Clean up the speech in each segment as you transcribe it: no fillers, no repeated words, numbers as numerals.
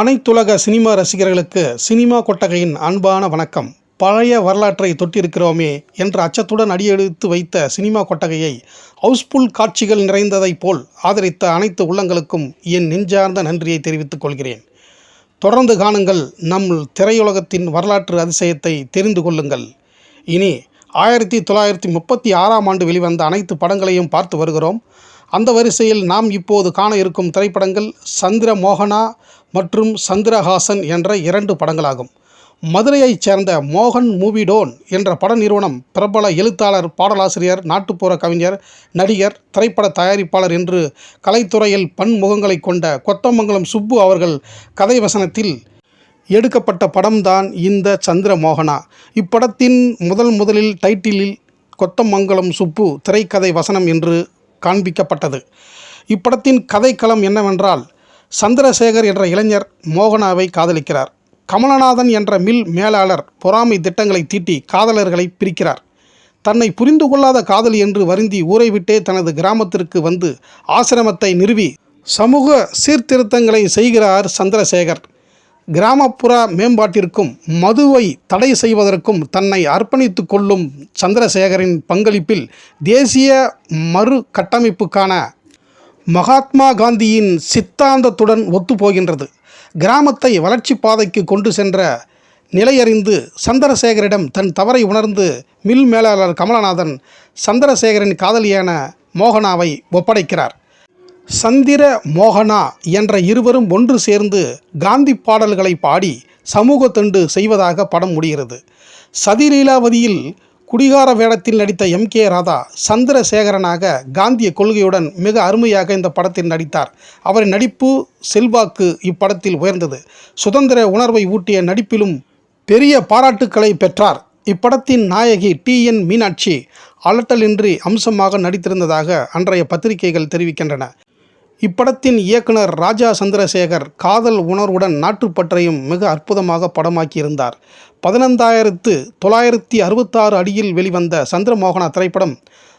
அனைத்துலக சினிமா ரசிகர்களுக்கு சினிமா கொட்டகையின் அன்பான வணக்கம். பழைய வரலாற்றை தொட்டிருக்கிறோமே என்ற அச்சத்துடன் அடியெடுத்து வைத்த சினிமா கொட்டகையை ஹவுஸ்ஃபுல் காட்சிகள் நிறைந்ததைப் போல் ஆதரித்த அனைத்து உள்ளங்களுக்கும் என் நெஞ்சார்ந்த நன்றியை தெரிவித்துக் கொள்கிறேன். தொடர்ந்து காணுங்கள், நம் திரையுலகத்தின் வரலாற்று அதிசயத்தை தெரிந்து கொள்ளுங்கள். இனி 1936ஆம் ஆண்டு வெளிவந்த அனைத்து படங்களையும் பார்த்து வருகிறோம். அந்த வரிசையில் நாம் இப்போது காண இருக்கும் திரைப்படங்கள் சந்திரமோகனா மற்றும் சந்திரஹாசன் என்ற 2 படங்களாகும். மதுரையைச் சேர்ந்த மோகன் மூவிடோன் என்ற பட நிறுவனம் பிரபல எழுத்தாளர், பாடலாசிரியர், நாட்டுப்புற கவிஞர், நடிகர், திரைப்பட தயாரிப்பாளர் என்று கலைத்துறையில் பன்முகங்களை கொண்ட கொத்தமங்கலம் சுப்பு அவர்கள் கதை வசனத்தில் எடுக்கப்பட்ட படம்தான் இந்த சந்திரமோகனா. இப்படத்தின் முதலில் டைட்டிலில் கொத்தமங்கலம் சுப்பு திரைக்கதை வசனம் என்று காண்பிக்கப்பட்டது. இப்படத்தின் கதைக்களம் என்னவென்றால், சந்திரசேகர் என்ற இளைஞர் மோகனாவை காதலிக்கிறார். கமலநாதன் என்ற மில் மேலாளர் பொறாமை திட்டங்களை தீட்டி காதலர்களை பிரிக்கிறார். தன்னை புரிந்து கொள்ளாத காதலி என்று வருந்தி ஊரை விட்டே தனது கிராமத்திற்கு வந்து ஆசிரமத்தை நிறுவி சமூக சீர்திருத்தங்களை செய்கிறார் சந்திரசேகர். கிராமப்புற மேம்பாட்டிற்கும் மதுவை தடை செய்வதற்கும் தன்னை அர்ப்பணித்து கொள்ளும் சந்திரசேகரின் பங்களிப்பில் தேசிய மறு கட்டமைப்புக்கான மகாத்மா காந்தியின் சித்தாந்தத்துடன் ஒத்துப்போகின்றது. கிராமத்தை வளர்ச்சி பாதைக்கு கொண்டு சென்ற நிலையறிந்து சந்திரசேகரிடம் தன் தவறை உணர்ந்து மில் மேலாளர் கமலநாதன் சந்திரசேகரின் காதலியான மோகனாவை ஒப்படைக்கிறார். சந்திர மோகனா என்ற இருவரும் ஒன்று சேர்ந்து காந்தி பாடல்களை பாடி சமூக தொண்டு செய்வதாக படம் முடிகிறது. சதிலீலாவதியில் குடிகார வேடத்தில் நடித்த MK ராதா சந்திரசேகரனாக காந்திய கொள்கையுடன் மிக அருமையாக இந்த படத்தில் நடித்தார். அவரின் நடிப்பு செல்வாக்கு இப்படத்தில் உயர்ந்தது. சுதந்திர உணர்வை ஊட்டிய நடிப்பிலும் பெரிய பாராட்டுக்களை பெற்றார். இப்படத்தின் நாயகி TN மீனாட்சி அலட்டலின்றி அம்சமாக நடித்திருந்ததாக அன்றைய பத்திரிகைகள் தெரிவிக்கின்றன. இப்படத்தின் இயக்குனர் ராஜா சந்திரசேகர் காதல் உணர்வுடன் நாட்டுப்பற்றையும் மிக அற்புதமாக படமாக்கியிருந்தார். 15966 அடியில் வெளிவந்த சந்திரமோகனா திரைப்படம்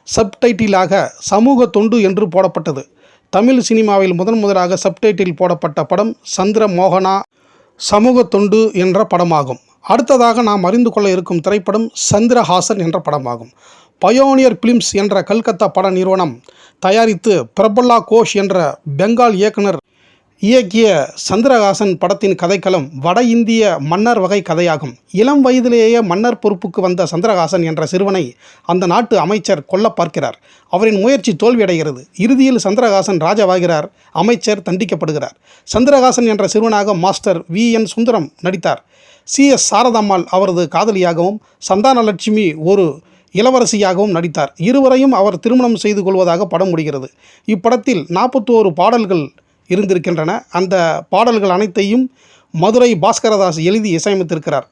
சப்டைட்டிலாக சமூக தொண்டு என்று போடப்பட்டது. தமிழ் சினிமாவில் முதலாக சப்டைட்டில் போடப்பட்ட படம் சந்திரமோகனா சமூக தொண்டு என்ற படமாகும். அடுத்ததாக நாம் அறிந்து கொள்ள இருக்கும் திரைப்படம் சந்திரஹாசன் என்ற படமாகும். பயோனியர் பிலிம்ஸ் என்ற கல்கத்தா பட நிறுவனம் தயாரித்து பிரபல்லா கோஷ் என்ற பெங்கால் இயக்குனர் இயக்கிய சந்திரஹாசன் படத்தின் கதைக்களம் வட இந்திய மன்னர் வகை கதையாகும். இளம் வயதிலேயே மன்னர் பொறுப்புக்கு வந்த சந்திரஹாசன் என்ற சிறுவனை அந்த நாட்டு அமைச்சர் கொல்ல பார்க்கிறார். அவரின் முயற்சி தோல்வியடைகிறது. இறுதியில் சந்திரஹாசன் ராஜாவாகிறார். அமைச்சர் தண்டிக்கப்படுகிறார். சந்திரஹாசன் என்ற சிறுவனாக மாஸ்டர் VN சுந்தரம் நடித்தார். CS சாரதாம்மாள் அவரது காதலியாகவும் சந்தானலட்சுமி ஒரு இளவரசியாகவும் நடித்தார். இருவரையும் அவர் திருமணம் செய்து கொள்வதாக படம் முடிகிறது. இப்படத்தில் 41 பாடல்கள் இருந்திருக்கின்றன. அந்த பாடல்கள் அனைத்தையும் மதுரை பாஸ்கரதாஸ் எழுதி இசையமைத்திருக்கிறார்.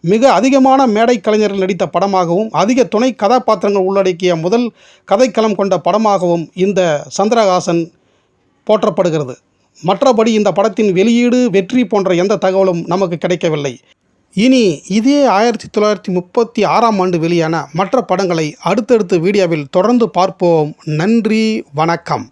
மிக அதிகமான மேடை கலைஞர்கள் நடித்த படமாகவும் அதிக துணை கதாபாத்திரங்கள் உள்ளடக்கிய முதல் கதைக்களம் கொண்ட படமாகவும் இந்த சந்திரஹாசன் போற்றப்படுகிறது. மற்றபடி இந்த படத்தின் வெளியீடு, வெற்றி போன்ற எந்த தகவலும் நமக்கு கிடைக்கவில்லை. இனி இதே 1936ஆம் ஆண்டு வெளியான மற்ற படங்களை அடுத்தடுத்த வீடியோவில் தொடர்ந்து பார்ப்போம். நன்றி, வணக்கம்.